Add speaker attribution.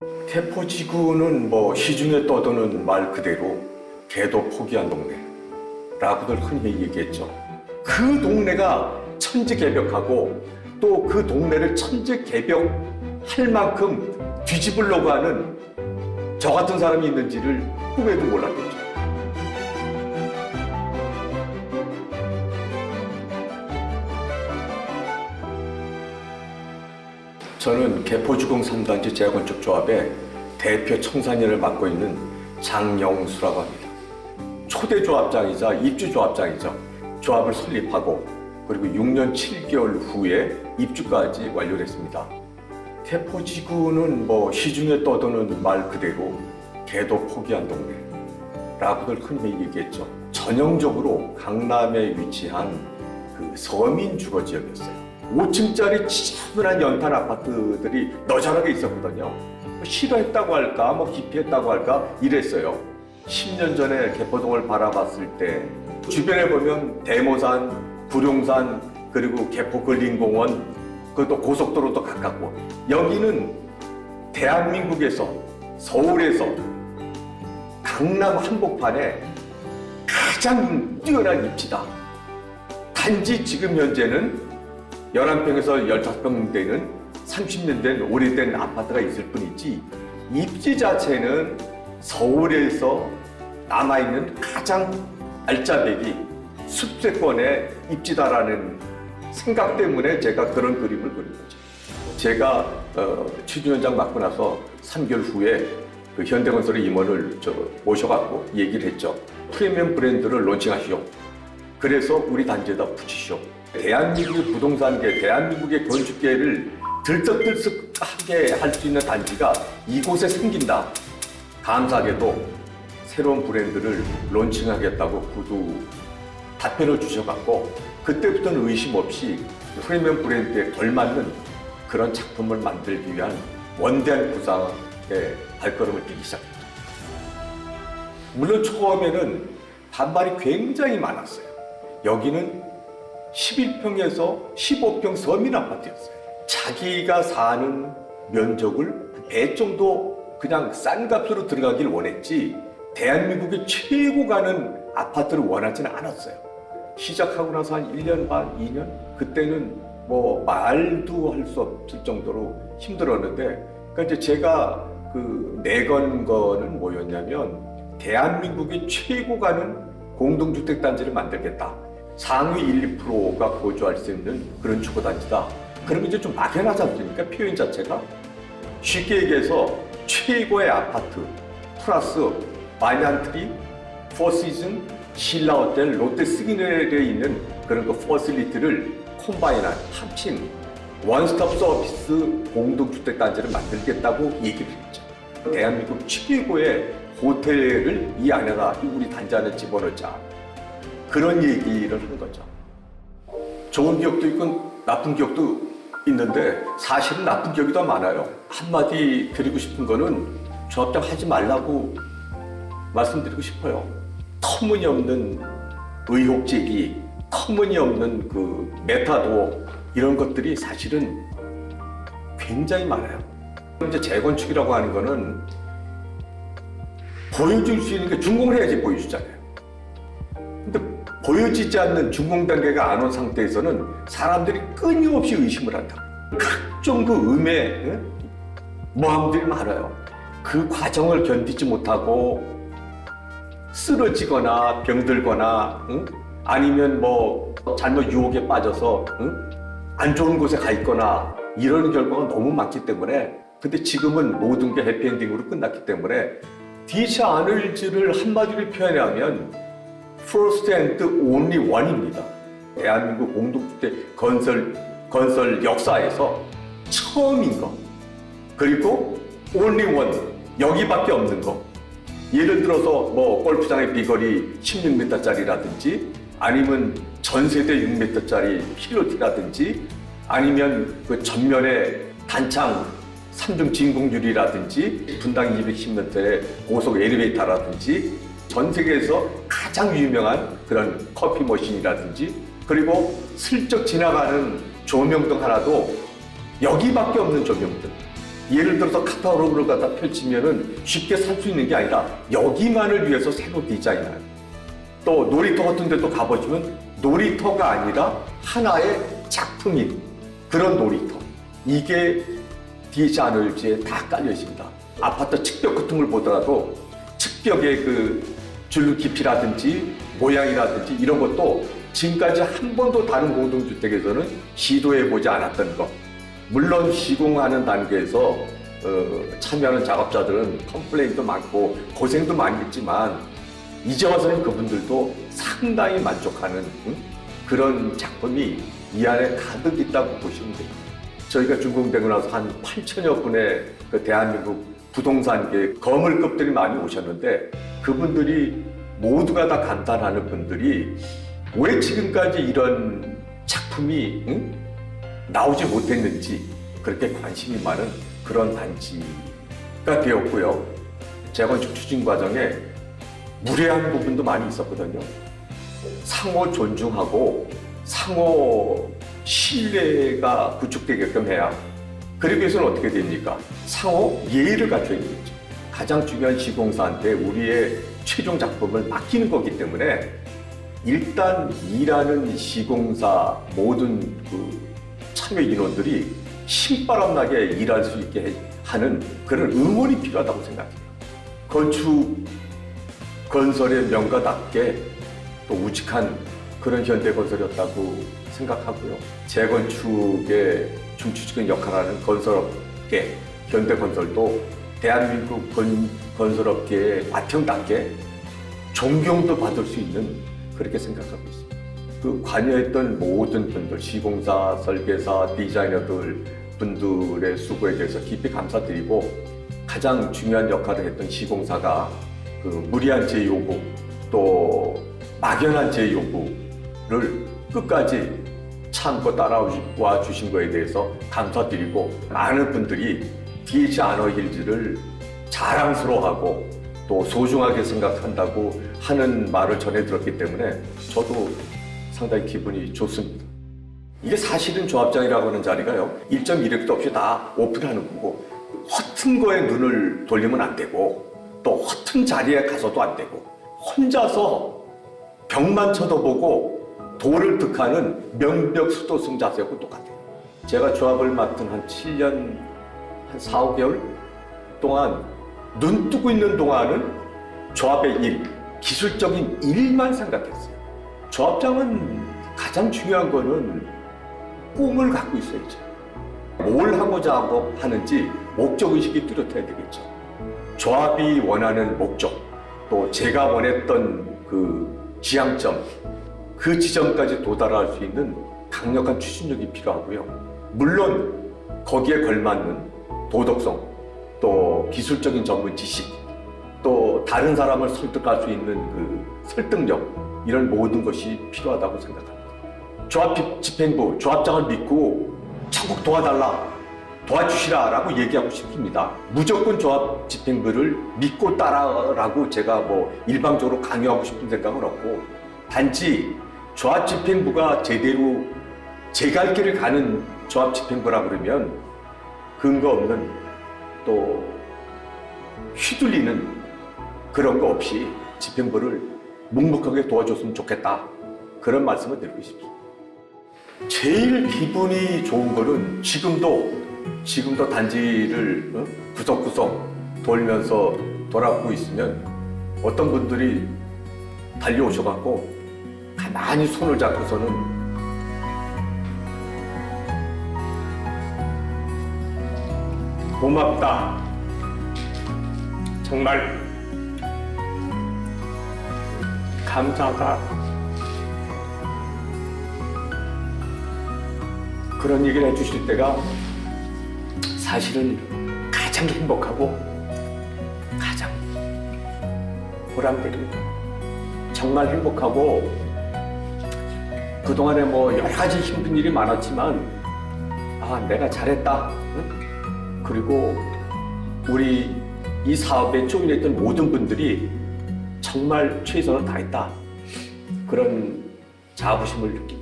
Speaker 1: 개포지구는 뭐 시중에 떠도는 말 그대로 개도 포기한 동네라고들 흔히 얘기했죠. 그 동네가 천지개벽하고 또 그 동네를 천지개벽할 만큼 뒤집으려고 하는 저 같은 사람이 있는지를 꿈에도 몰랐겠죠. 저는 개포주공 3단지 재건축조합의 대표 청산인을 맡고 있는 장영수라고 합니다. 초대 조합장이자 입주 조합장이죠. 조합을 설립하고 그리고 6년 7개월 후에 입주까지 완료했습니다. 개포지구는 뭐 시중에 떠도는 말 그대로 개도 포기한 동네라고들 흔히 얘기했죠. 전형적으로 강남에 위치한 그 서민 주거 지역이었어요. 5층짜리 지저분한 연탄 아파트들이 너저하게 있었거든요. 싫어했다고 할까, 기피했다고 할까 이랬어요. 10년 전에 개포동을 바라봤을 때 주변에 보면 대모산, 구룡산, 그리고 개포근린공원, 그것도 고속도로도 가깝고 여기는 대한민국에서 서울에서 강남 한복판에 가장 뛰어난 입지다. 단지 지금 현재는 11평에서 15평 되는 30년 된 오래된 아파트가 있을 뿐이지 입지 자체는 서울에서 남아있는 가장 알짜배기 숲세권의 입지다라는 생각 때문에 제가 그런 그림을 그린 거죠. 제가 취준위원장 맡고 나서 3개월 후에 그 현대건설의 임원을 모셔갖고 얘기를 했죠. 프리미엄 브랜드를 론칭하시오. 그래서 우리 단지에다 붙이시오. 대한민국의 부동산계, 대한민국의 건축계를 들썩들썩하게 할 수 있는 단지가 이곳에 생긴다. 감사하게도 새로운 브랜드를 론칭하겠다고 구두 답변을 주셔갖고 그때부터는 의심 없이 프리미엄 브랜드에 걸맞는 그런 작품을 만들기 위한 원대한 구상에 발걸음을 뛰기 시작했죠. 물론 처음에는 반발이 굉장히 많았어요. 여기는 11평에서 15평 서민 아파트였어요. 자기가 사는 면적을 배 정도 그냥 싼 값으로 들어가길 원했지 대한민국의 최고 가는 아파트를 원하지는 않았어요. 시작하고 나서 한 1년 반, 2년? 그때는 뭐 말도 할 수 없을 정도로 힘들었는데 그러니까 이제 제가 내건 거는 뭐였냐면 대한민국의 최고 가는 공동주택단지를 만들겠다. 상위 1, 2%가 거주할 수 있는 그런 주거단지다. 그러면 이제 좀 막연하지 않습니까? 표현 자체가. 쉽게 얘기해서 최고의 아파트 플러스 마니안트리, 포시즌, 신라호텔, 롯데 시그널에 있는 그런 퍼실리티를 콤바인한 합친 원스톱 서비스 공동주택단지를 만들겠다고 얘기를 했죠. 대한민국 최고의 호텔을 이 안에다 우리 단지 안에 집어넣자. 그런 얘기를 한 거죠. 좋은 기억도 있고 나쁜 기억도 있는데 사실은 나쁜 기억이 더 많아요. 한마디 드리고 싶은 거는 조합장 하지 말라고 말씀드리고 싶어요. 터무니없는 의혹 제기, 터무니없는 그 메타도어 이런 것들이 사실은 굉장히 많아요. 이제 재건축이라고 하는 거는 보여줄 수 있는 게 준공을 해야지 보여주잖아요. 근데 보여지지 않는 준공 단계가 안 온 상태에서는 사람들이 끊임없이 의심을 한다. 각종 그 음해 모함들이 많아요. 그 과정을 견디지 못하고 쓰러지거나 병들거나 아니면 뭐 잘못 유혹에 빠져서 안 좋은 곳에 가 있거나 이런 결과가 너무 많기 때문에 근데 지금은 모든 게 해피엔딩으로 끝났기 때문에 디시 아놀즈를 한마디로 표현하면 First and only one입니다. 대한민국 공동주택 건설 역사에서 처음인 거. 그리고 only one, 여기밖에 없는 거. 예를 들어서 뭐 골프장의 비거리 16m짜리라든지 아니면 전세대 6m짜리 필로티라든지 아니면 그 전면에 단창 3중 진공유리라든지 분당 210m의 고속 엘리베이터라든지 전 세계에서 가장 유명한 그런 커피 머신이라든지 그리고 슬쩍 지나가는 조명등 하나도 여기밖에 없는 조명등 예를 들어서 카탈로그를 갖다 펼치면은 쉽게 살 수 있는 게 아니라 여기만을 위해서 새로 디자인한, 또 놀이터 같은 데도 가보시면 놀이터가 아니라 하나의 작품인 그런 놀이터, 이게 디지 아놀즈에 다 깔려 있습니다. 아파트 측벽 같은 걸 보더라도 측벽의 그 줄 깊이라든지 모양이라든지 이런 것도 지금까지 한 번도 다른 공동주택에서는 시도해보지 않았던 것. 물론 시공하는 단계에서 참여하는 작업자들은 컴플레인도 많고 고생도 많이 했지만 이제 와서는 그분들도 상당히 만족하는 그런 작품이 이 안에 가득 있다고 보시면 됩니다. 저희가 준공되고 나서 한 8천여 분의 그 대한민국 부동산계 거물급들이 많이 오셨는데, 그분들이 모두가 다 감탄하는 분들이 왜 지금까지 이런 작품이 나오지 못했는지 그렇게 관심이 많은 그런 단지가 되었고요. 재건축 추진 과정에 무례한 부분도 많이 있었거든요. 상호 존중하고 상호 신뢰가 구축되게끔 해야, 그러기 위해서는 어떻게 됩니까? 상호 예의를 갖춰야 되겠죠. 가장 중요한 시공사한테 우리의 최종 작품을 맡기는 거기 때문에 일단 일하는 시공사 모든 그 참여 인원들이 신바람 나게 일할 수 있게 하는 그런 응원이 필요하다고 생각해요. 건축 건설의 명가답게 또 우직한 그런 현대건설이었다고 생각하고요. 재건축의 중추적인 역할을 하는 건설업계, 현대건설도 대한민국 건설업계의 맏형답게 존경도 받을 수 있는, 그렇게 생각하고 있습니다. 그 관여했던 모든 분들, 시공사, 설계사, 디자이너들 분들의 수고에 대해서 깊이 감사드리고, 가장 중요한 역할을 했던 시공사가 그 무리한 제 요구 또 막연한 제 요구를 끝까지 참고 따라와 주신 거에 대해서 감사드리고, 많은 분들이 DH 아너힐즈를 자랑스러워하고 또 소중하게 생각한다고 하는 말을 전해 들었기 때문에 저도 상당히 기분이 좋습니다. 이게 사실은 조합장이라고 하는 자리가요, 1.1획도 없이 다 오픈하는 거고, 허튼 거에 눈을 돌리면 안 되고 또 허튼 자리에 가서도 안 되고, 혼자서 벽만 쳐다보고 도를 득하는 명벽수도승 자세하고 똑같아요. 제가 조합을 맡은 한 7년, 한 4, 5개월 동안 눈 뜨고 있는 동안은 조합의 일, 기술적인 일만 생각했어요. 조합장은 가장 중요한 거는 꿈을 갖고 있어야죠. 뭘 하고자 하는지 목적의식이 뚜렷해야 되겠죠. 조합이 원하는 목적, 또 제가 원했던 그 지향점, 그 지점까지 도달할 수 있는 강력한 추진력이 필요하고요. 물론 거기에 걸맞는 도덕성, 또 기술적인 전문 지식, 또 다른 사람을 설득할 수 있는 그 설득력, 이런 모든 것이 필요하다고 생각합니다. 조합 집행부, 조합장을 믿고 전국 도와달라, 도와주시라 라고 얘기하고 싶습니다. 무조건 조합 집행부를 믿고 따라라고 제가 뭐 일방적으로 강요하고 싶은 생각은 없고, 단지 조합 집행부가 제대로 제 갈 길을 가는 조합 집행부라 그러면 근거 없는 또 휘둘리는 그런 거 없이 집행부를 묵묵하게 도와줬으면 좋겠다, 그런 말씀을 드리고 싶습니다. 제일 기분이 좋은 거는 지금도 단지를 구석구석 돌면서 돌아보고 있으면 어떤 분들이 달려오셔갖고 가만히 손을 잡고서는 고맙다, 정말 감사하다, 그런 얘기를 해주실 때가 사실은 가장 행복하고 가장 보람됩니다. 정말 행복하고, 그동안에 뭐 여러 가지 힘든 일이 많았지만 내가 잘했다, 그리고 우리 이 사업에 조인했던 모든 분들이 정말 최선을 다했다, 그런 자부심을 느낍니다.